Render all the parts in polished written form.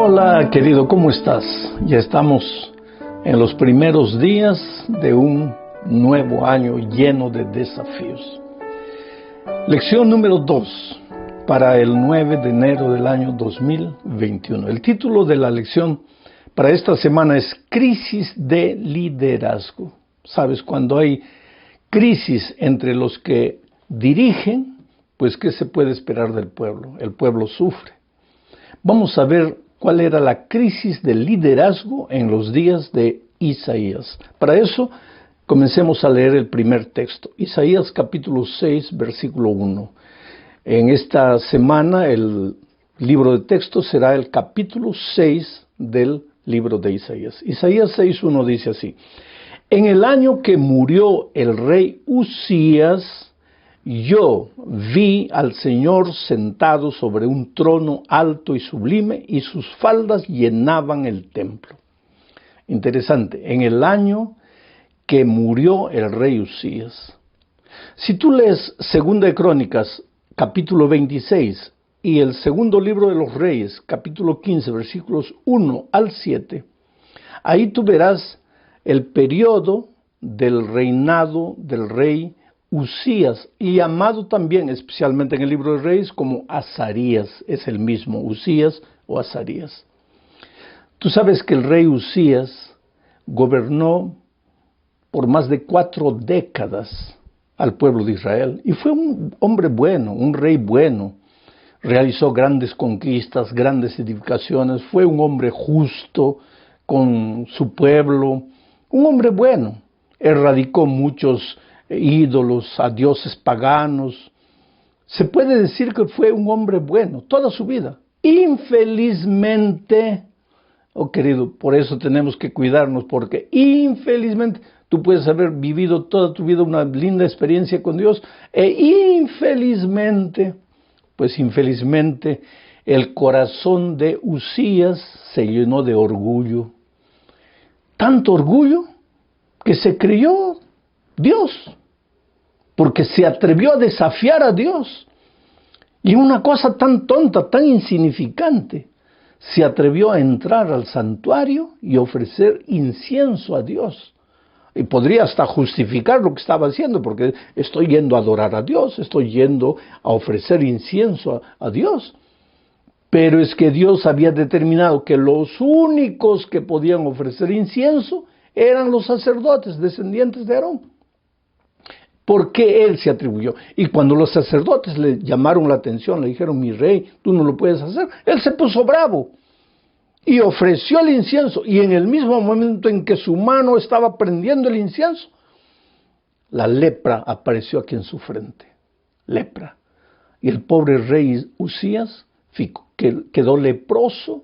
Hola querido, ¿cómo estás? Ya estamos en los primeros días de un nuevo año lleno de desafíos. Lección número 2 para el 9 de enero del año 2021. El título de la lección para esta semana es Crisis de liderazgo. Sabes, cuando hay crisis entre los que dirigen, pues ¿qué se puede esperar del pueblo? El pueblo sufre. Vamos a ver cuál era la crisis de liderazgo en los días de Isaías. Para eso, comencemos a leer el primer texto. Isaías capítulo 6, versículo 1. En esta semana el libro de texto será el capítulo 6 del libro de Isaías. Isaías 6:1 dice así: En el año que murió el rey Uzías, yo vi al Señor sentado sobre un trono alto y sublime, y sus faldas llenaban el templo. Interesante, en el año que murió el rey Uzías. Si tú lees Segunda de Crónicas, capítulo 26, y el segundo libro de los Reyes, capítulo 15, versículos 1 al 7, ahí tú verás el periodo del reinado del rey Uzías, y llamado también, especialmente en el libro de Reyes, como Azarías. Es el mismo, Uzías o Azarías. Tú sabes que el rey Uzías gobernó por más de 4 décadas al pueblo de Israel, y fue un hombre bueno, un rey bueno. Realizó grandes conquistas, grandes edificaciones, fue un hombre justo con su pueblo, un hombre bueno. Erradicó muchos ídolos, a dioses paganos. Se puede decir que fue un hombre bueno toda su vida. Infelizmente, oh querido, por eso tenemos que cuidarnos, porque infelizmente tú puedes haber vivido toda tu vida una linda experiencia con Dios, e infelizmente el corazón de Uzías se llenó de orgullo. Tanto orgullo que se creyó Dios, porque se atrevió a desafiar a Dios. Y una cosa tan tonta, tan insignificante, se atrevió a entrar al santuario y ofrecer incienso a Dios. Y podría hasta justificar lo que estaba haciendo, porque estoy yendo a adorar a Dios, estoy yendo a ofrecer incienso a Dios. Pero es que Dios había determinado que los únicos que podían ofrecer incienso eran los sacerdotes, descendientes de Aarón. ¿Por qué él se atribuyó? Y cuando los sacerdotes le llamaron la atención, le dijeron: mi rey, tú no lo puedes hacer, él se puso bravo y ofreció el incienso. Y en el mismo momento en que su mano estaba prendiendo el incienso, la lepra apareció aquí en su frente. Lepra. Y el pobre rey Uzías quedó leproso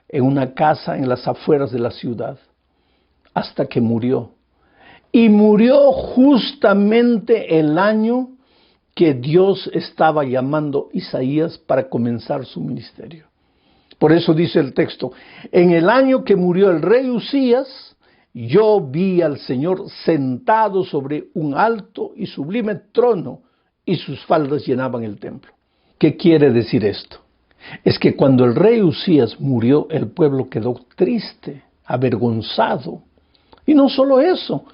en una casa en las afueras de la ciudad, hasta que murió. Y murió justamente el año que Dios estaba llamando a Isaías para comenzar su ministerio. Por eso dice el texto: en el año que murió el rey Uzías, yo vi al Señor sentado sobre un alto y sublime trono, y sus faldas llenaban el templo. ¿Qué quiere decir esto? Es que cuando el rey Uzías murió, el pueblo quedó triste, avergonzado. Y no solo eso,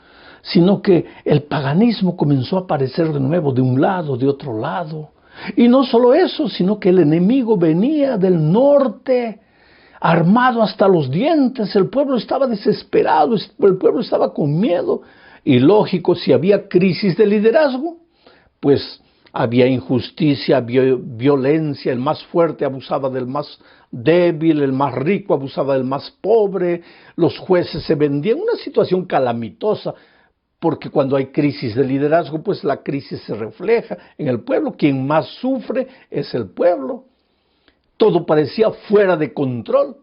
sino que el paganismo comenzó a aparecer de nuevo, de un lado, de otro lado. Y no solo eso, sino que el enemigo venía del norte, armado hasta los dientes. El pueblo estaba desesperado, el pueblo estaba con miedo. Y lógico, si había crisis de liderazgo, pues había injusticia, había violencia. El más fuerte abusaba del más débil, el más rico abusaba del más pobre, los jueces se vendían. Una situación calamitosa. Porque cuando hay crisis de liderazgo, pues la crisis se refleja en el pueblo. Quien más sufre es el pueblo. Todo parecía fuera de control.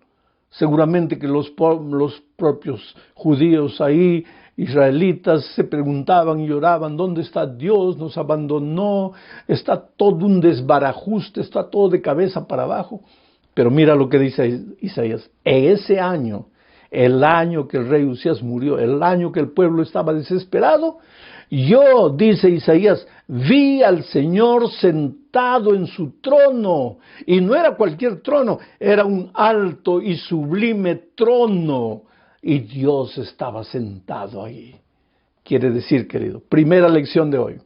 Seguramente que los propios judíos ahí, israelitas, se preguntaban y lloraban: ¿dónde está Dios? Nos abandonó. Está todo un desbarajuste, está todo de cabeza para abajo. Pero mira lo que dice Isaías: en ese año, el año que el rey Uzías murió, el año que el pueblo estaba desesperado, Yo, dice Isaías, vi al Señor sentado en su trono. Y no era cualquier trono, era un alto y sublime trono. Y Dios estaba sentado ahí. Quiere decir, querido, primera lección de hoy.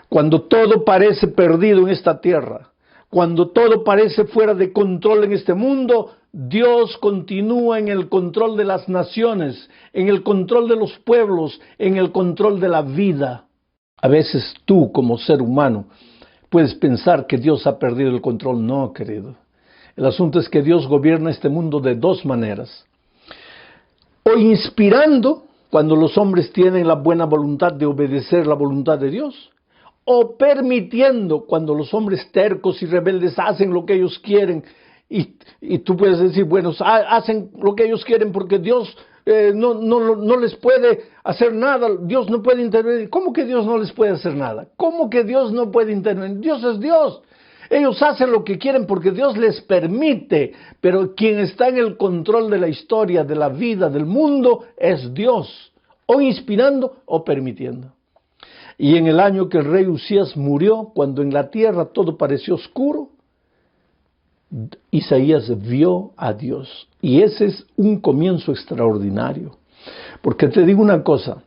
Cuando todo parece perdido en esta tierra, cuando todo parece fuera de control en este mundo, Dios continúa en el control de las naciones, en el control de los pueblos, en el control de la vida. A veces tú, como ser humano, puedes pensar que Dios ha perdido el control. No, querido. El asunto es que Dios gobierna este mundo de dos maneras. O inspirando, cuando los hombres tienen la buena voluntad de obedecer la voluntad de Dios, o permitiendo, cuando los hombres tercos y rebeldes hacen lo que ellos quieren, y tú puedes decir, bueno, hacen lo que ellos quieren porque Dios no les puede hacer nada, Dios no puede intervenir. ¿Cómo que Dios no les puede hacer nada? ¿Cómo que Dios no puede intervenir? Dios es Dios. Ellos hacen lo que quieren porque Dios les permite, pero quien está en el control de la historia, de la vida, del mundo, es Dios, o inspirando o permitiendo. Y en el año que el rey Usías murió, cuando en la tierra todo pareció oscuro, Isaías vio a Dios. Y ese es un comienzo extraordinario. Porque te digo una cosa,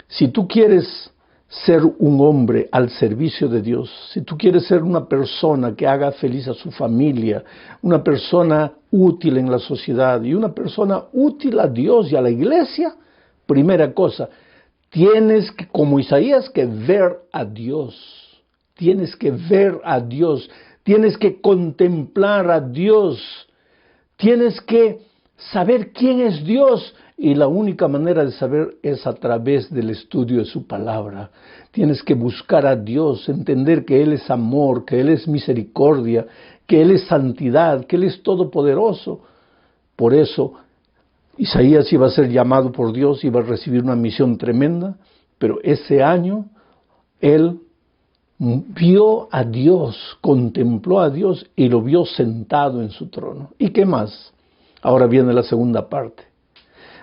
si tú quieres ser un hombre al servicio de Dios, si tú quieres ser una persona que haga feliz a su familia, una persona útil en la sociedad y una persona útil a Dios y a la iglesia, primera cosa, tienes que, como Isaías, que ver a Dios. Tienes que ver a Dios. Tienes que contemplar a Dios. Tienes que saber quién es Dios. Y la única manera de saber es a través del estudio de su palabra. Tienes que buscar a Dios, entender que Él es amor, que Él es misericordia, que Él es santidad, que Él es todopoderoso. Por eso, Isaías iba a ser llamado por Dios, iba a recibir una misión tremenda, pero ese año él vio a Dios, contempló a Dios y lo vio sentado en su trono. ¿Y qué más? Ahora viene la segunda parte.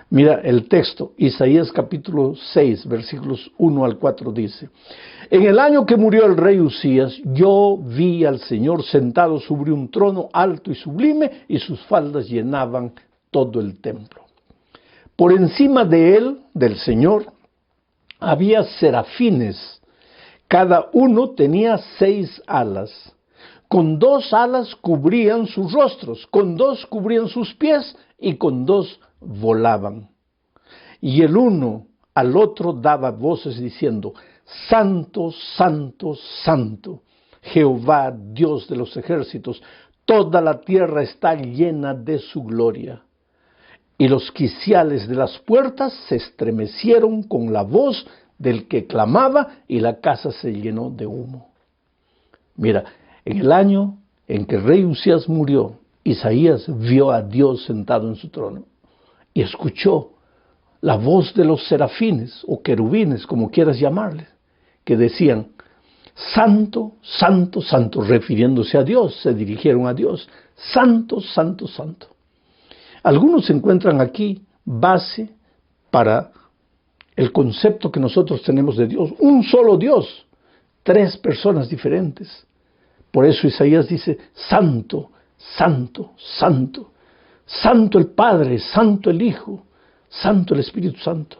Mira el texto, Isaías capítulo 6, versículos 1 al 4 dice: En el año que murió el rey Usías, yo vi al Señor sentado sobre un trono alto y sublime, y sus faldas llenaban todo el templo. Por encima de él, del Señor, había serafines. Cada uno tenía 6 alas. Con 2 alas cubrían sus rostros, con 2 cubrían sus pies y con 2 volaban. Y el uno al otro daba voces diciendo: Santo, Santo, Santo, Jehová, Dios de los ejércitos, toda la tierra está llena de su gloria. Y los quiciales de las puertas se estremecieron con la voz del que clamaba, y la casa se llenó de humo. Mira, en el año en que el rey Usías murió, Isaías vio a Dios sentado en su trono y escuchó la voz de los serafines o querubines, como quieras llamarles, que decían: Santo, Santo, Santo, refiriéndose a Dios, se dirigieron a Dios. Santo, Santo, Santo. Algunos encuentran aquí base para el concepto que nosotros tenemos de Dios. Un solo Dios, 3 personas diferentes. Por eso Isaías dice: Santo, Santo, Santo. Santo el Padre, Santo el Hijo, Santo el Espíritu Santo.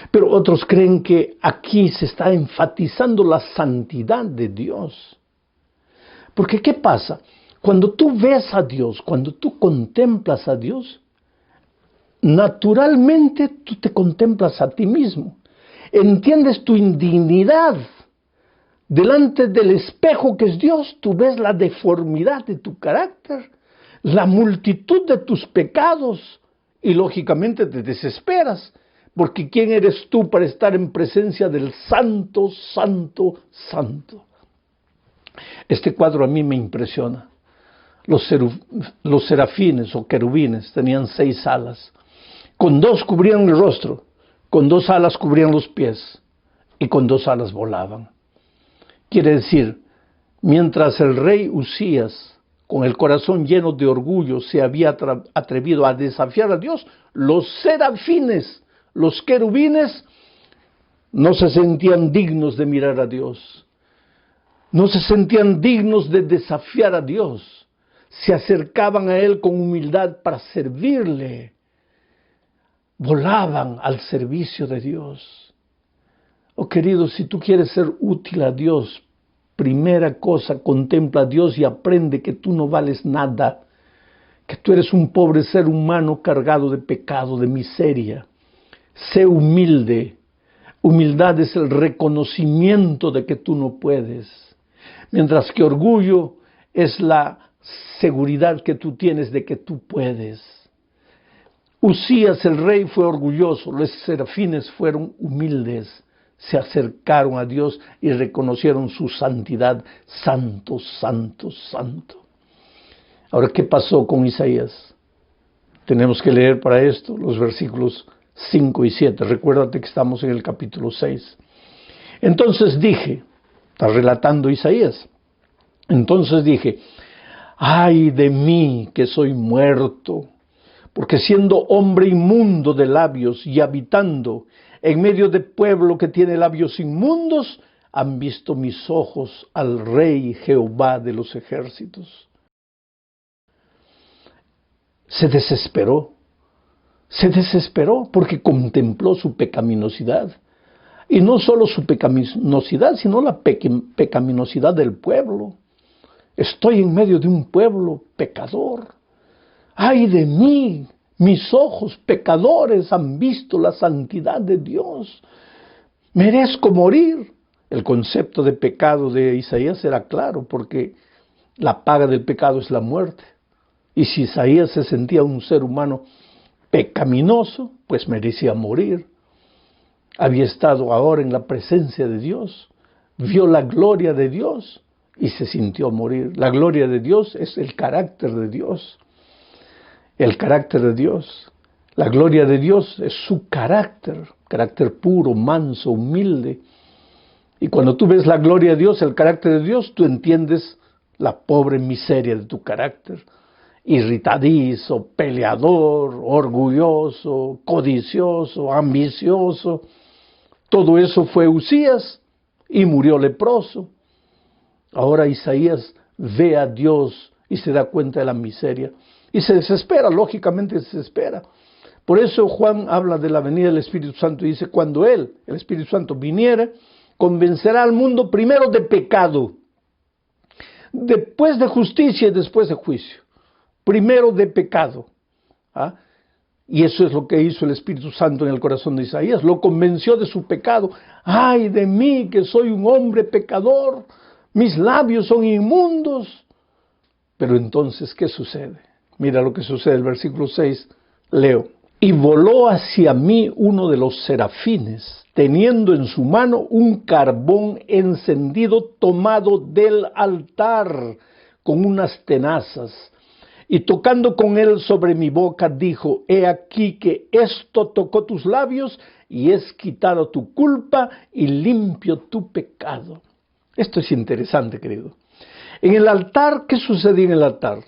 Pero otros creen que aquí se está enfatizando la santidad de Dios. Porque ¿qué pasa? Cuando tú ves a Dios, cuando tú contemplas a Dios, naturalmente tú te contemplas a ti mismo. Entiendes tu indignidad. Delante del espejo que es Dios, tú ves la deformidad de tu carácter, la multitud de tus pecados, y lógicamente te desesperas, porque ¿quién eres tú para estar en presencia del Santo, Santo, Santo? Este cuadro a mí me impresiona. Los serafines o querubines tenían 6 alas. Con 2 cubrían el rostro, con 2 alas cubrían los pies y con 2 alas volaban. Quiere decir, mientras el rey Usías, con el corazón lleno de orgullo, se había atrevido a desafiar a Dios, los serafines, los querubines, no se sentían dignos de mirar a Dios. No se sentían dignos de desafiar a Dios. Se acercaban a Él con humildad para servirle. Volaban al servicio de Dios. Oh querido, si tú quieres ser útil a Dios, primera cosa, contempla a Dios y aprende que tú no vales nada, que tú eres un pobre ser humano cargado de pecado, de miseria. Sé humilde. Humildad es el reconocimiento de que tú no puedes, mientras que orgullo es la seguridad que tú tienes de que tú puedes. Usías el rey fue orgulloso, los serafines fueron humildes, se acercaron a Dios y reconocieron su santidad. Santo, santo, santo. Ahora, ¿qué pasó con Isaías? Tenemos que leer para esto los versículos 5 y 7. Recuérdate que estamos en el capítulo 6. Entonces dije, está relatando Isaías, entonces dije, ay de mí que soy muerto, porque siendo hombre inmundo de labios y habitando en medio de pueblo que tiene labios inmundos, han visto mis ojos al Rey Jehová de los ejércitos. Se desesperó porque contempló su pecaminosidad. Y no solo su pecaminosidad, sino la pecaminosidad del pueblo. Estoy en medio de un pueblo pecador. ¡Ay de mí! Mis ojos pecadores han visto la santidad de Dios. Merezco morir. El concepto de pecado de Isaías era claro, porque la paga del pecado es la muerte. Y si Isaías se sentía un ser humano pecaminoso, pues merecía morir. Había estado ahora en la presencia de Dios, vio la gloria de Dios y se sintió morir. La gloria de Dios es el carácter de Dios. El carácter de Dios. La gloria de Dios es su carácter puro, manso, humilde. Y cuando tú ves la gloria de Dios, el carácter de Dios, tú entiendes la pobre miseria de tu carácter. Irritadizo, peleador, orgulloso, codicioso, ambicioso. Todo eso fue Usías y murió leproso. Ahora Isaías ve a Dios y se da cuenta de la miseria y se desespera, lógicamente se desespera. Por eso Juan habla de la venida del Espíritu Santo y dice, cuando Él, el Espíritu Santo, viniere, convencerá al mundo primero de pecado, después de justicia y después de juicio. Primero de pecado. ¿Ah? Y eso es lo que hizo el Espíritu Santo en el corazón de Isaías. Lo convenció de su pecado. ¡Ay de mí que soy un hombre pecador! Mis labios son inmundos. Pero entonces, ¿qué sucede? Mira lo que sucede, el versículo 6, leo. Y voló hacia mí uno de los serafines, teniendo en su mano un carbón encendido tomado del altar con unas tenazas. Y tocando con él sobre mi boca, dijo, he aquí que esto tocó tus labios y es quitado tu culpa y limpio tu pecado. Esto es interesante, querido. En el altar, ¿qué sucedía en el altar?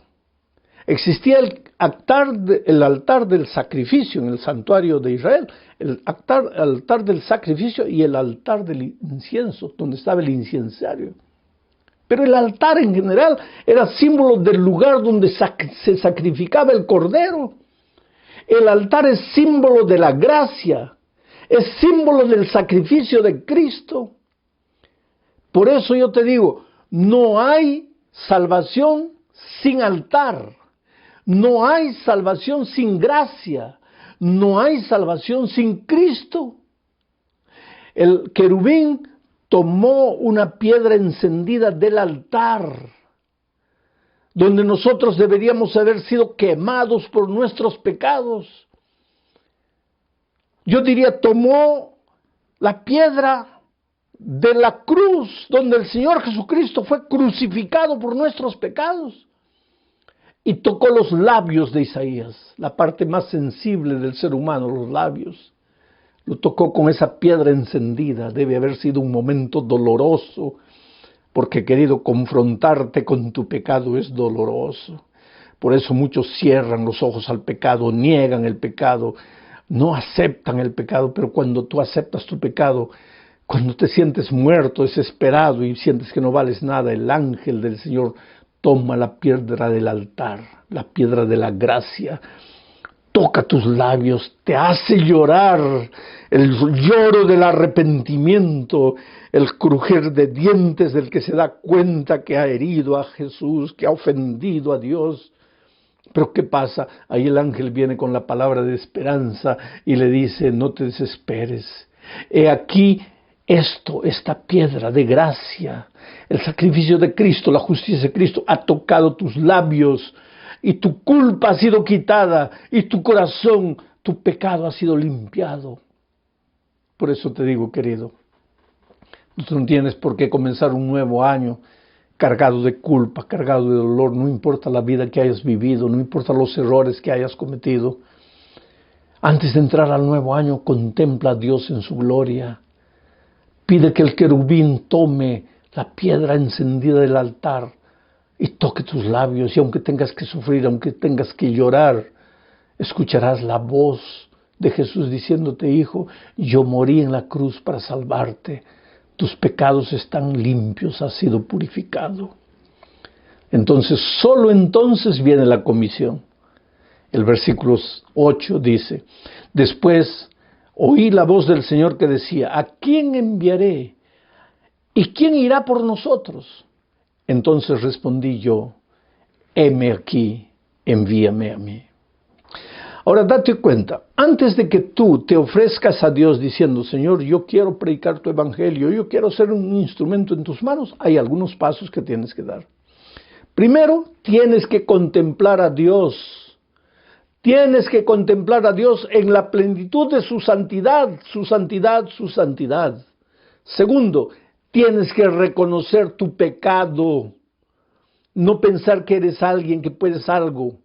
Existía el altar del sacrificio en el santuario de Israel, el altar del sacrificio y el altar del incienso, donde estaba el incensario. Pero el altar en general era símbolo del lugar donde se sacrificaba el cordero. El altar es símbolo de la gracia, es símbolo del sacrificio de Cristo. Por eso yo te digo, no hay salvación sin altar, no hay salvación sin gracia, no hay salvación sin Cristo. El querubín tomó una piedra encendida del altar, donde nosotros deberíamos haber sido quemados por nuestros pecados. Yo diría, tomó la piedra de la cruz, donde el Señor Jesucristo fue crucificado por nuestros pecados, y tocó los labios de Isaías, la parte más sensible del ser humano, los labios. Lo tocó con esa piedra encendida. Debe haber sido un momento doloroso, porque, querido, confrontarte con tu pecado es doloroso. Por eso muchos cierran los ojos al pecado, niegan el pecado, no aceptan el pecado, pero cuando tú aceptas tu pecado, Cuando te sientes muerto, desesperado y sientes que no vales nada, el ángel del Señor toma la piedra del altar, la piedra de la gracia, toca tus labios, te hace llorar, el lloro del arrepentimiento, el crujir de dientes del que se da cuenta que ha herido a Jesús, que ha ofendido a Dios. Pero ¿qué pasa? Ahí el ángel viene con la palabra de esperanza y le dice, no te desesperes. He aquí esta piedra de gracia, el sacrificio de Cristo, la justicia de Cristo ha tocado tus labios y tu culpa ha sido quitada y tu corazón, tu pecado ha sido limpiado. Por eso te digo, querido, tú no tienes por qué comenzar un nuevo año cargado de culpa, cargado de dolor, no importa la vida que hayas vivido, no importa los errores que hayas cometido. Antes de entrar al nuevo año, contempla a Dios en su gloria. Pide que el querubín tome la piedra encendida del altar y toque tus labios, y aunque tengas que sufrir, aunque tengas que llorar, escucharás la voz de Jesús diciéndote, hijo, yo morí en la cruz para salvarte. Tus pecados están limpios, has sido purificado. Entonces, solo entonces viene la comisión. El versículo 8 dice, después oí la voz del Señor que decía, ¿a quién enviaré? ¿Y quién irá por nosotros? Entonces respondí yo, heme aquí, envíame a mí. Ahora date cuenta, antes de que tú te ofrezcas a Dios diciendo, Señor, yo quiero predicar tu evangelio, yo quiero ser un instrumento en tus manos, hay algunos pasos que tienes que dar. Primero, tienes que contemplar a Dios. Tienes que contemplar a Dios en la plenitud de su santidad, su santidad, su santidad. Segundo, tienes que reconocer tu pecado. No pensar que eres alguien, que puedes algo.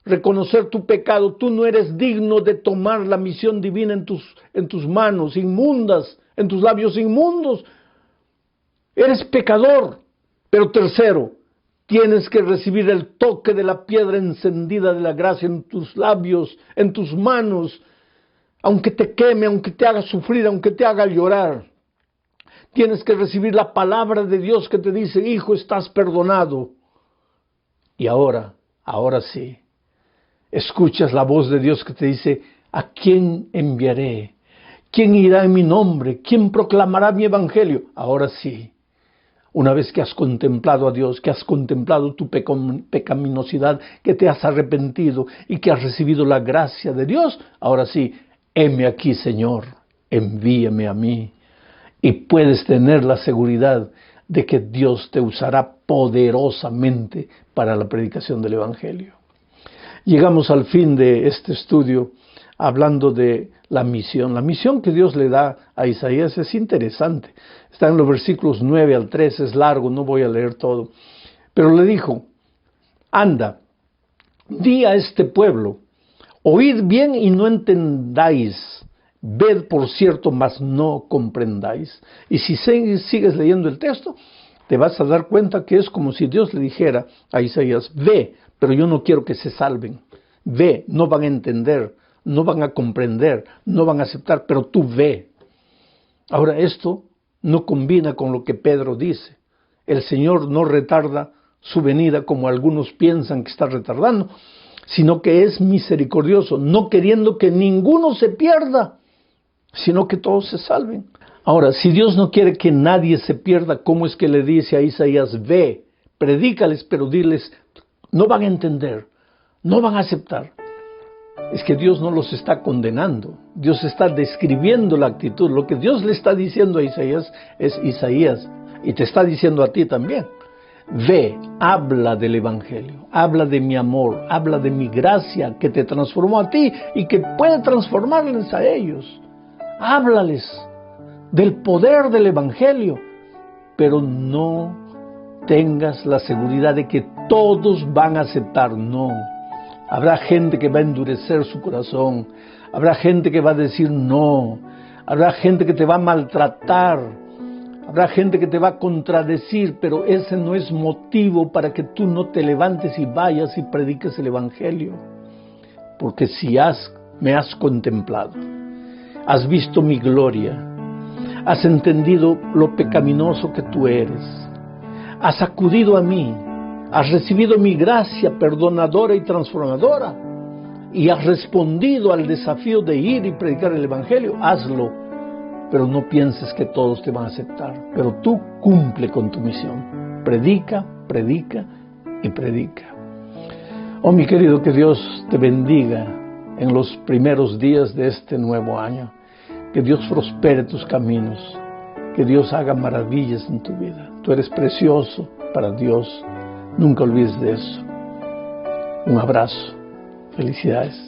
Reconocer tu pecado, tú no eres digno de tomar la misión divina en tus manos inmundas, en tus labios inmundos. Eres pecador. Pero tercero, tienes que recibir el toque de la piedra encendida de la gracia en tus labios, en tus manos, aunque te queme, aunque te haga sufrir, aunque te haga llorar. Tienes que recibir la palabra de Dios que te dice, hijo, estás perdonado. Y ahora sí. Escuchas la voz de Dios que te dice, ¿a quién enviaré? ¿Quién irá en mi nombre? ¿Quién proclamará mi evangelio? Ahora sí, una vez que has contemplado a Dios, que has contemplado tu pecaminosidad, que te has arrepentido y que has recibido la gracia de Dios, ahora sí, heme aquí, Señor, envíame a mí. Y puedes tener la seguridad de que Dios te usará poderosamente para la predicación del evangelio. Llegamos al fin de este estudio hablando de la misión. La misión que Dios le da a Isaías es interesante. Está en los versículos 9 al 13, es largo, no voy a leer todo. Pero le dijo, anda, di a este pueblo, oíd bien y no entendáis, ved por cierto, mas no comprendáis. Y si sigues leyendo el texto, te vas a dar cuenta que es como si Dios le dijera a Isaías, ve, pero yo no quiero que se salven. Ve, no van a entender, no van a comprender, no van a aceptar, pero tú ve. Ahora esto no combina con lo que Pedro dice. El Señor no retarda su venida como algunos piensan que está retardando, sino que es misericordioso, no queriendo que ninguno se pierda, sino que todos se salven. Ahora, si Dios no quiere que nadie se pierda, ¿cómo es que le dice a Isaías, ve, predícales, pero diles, no van a entender, no van a aceptar? Es que Dios no los está condenando, Dios está describiendo la actitud. Lo que Dios le está diciendo a Isaías es, Isaías, y te está diciendo a ti también, ve, habla del evangelio, habla de mi amor, habla de mi gracia que te transformó a ti y que puede transformarles a ellos. Háblales del poder del evangelio, pero no tengas la seguridad de que todos van a aceptar, no. Habrá gente que va a endurecer su corazón, habrá gente que va a decir no, habrá gente que te va a maltratar, habrá gente que te va a contradecir, pero ese no es motivo para que tú no te levantes y vayas y prediques el evangelio. Porque si me has contemplado, has visto mi gloria, Has entendido lo pecaminoso que tú eres. Has acudido a mí. Has recibido mi gracia perdonadora y transformadora. Y has respondido al desafío de ir y predicar el Evangelio. Hazlo. Pero no pienses que todos te van a aceptar. Pero tú cumple con tu misión. Predica, predica y predica. Oh, mi querido, que Dios te bendiga en los primeros días de este nuevo año. Que Dios prospere tus caminos. Que Dios haga maravillas en tu vida. Tú eres precioso para Dios. Nunca olvides de eso. Un abrazo. Felicidades.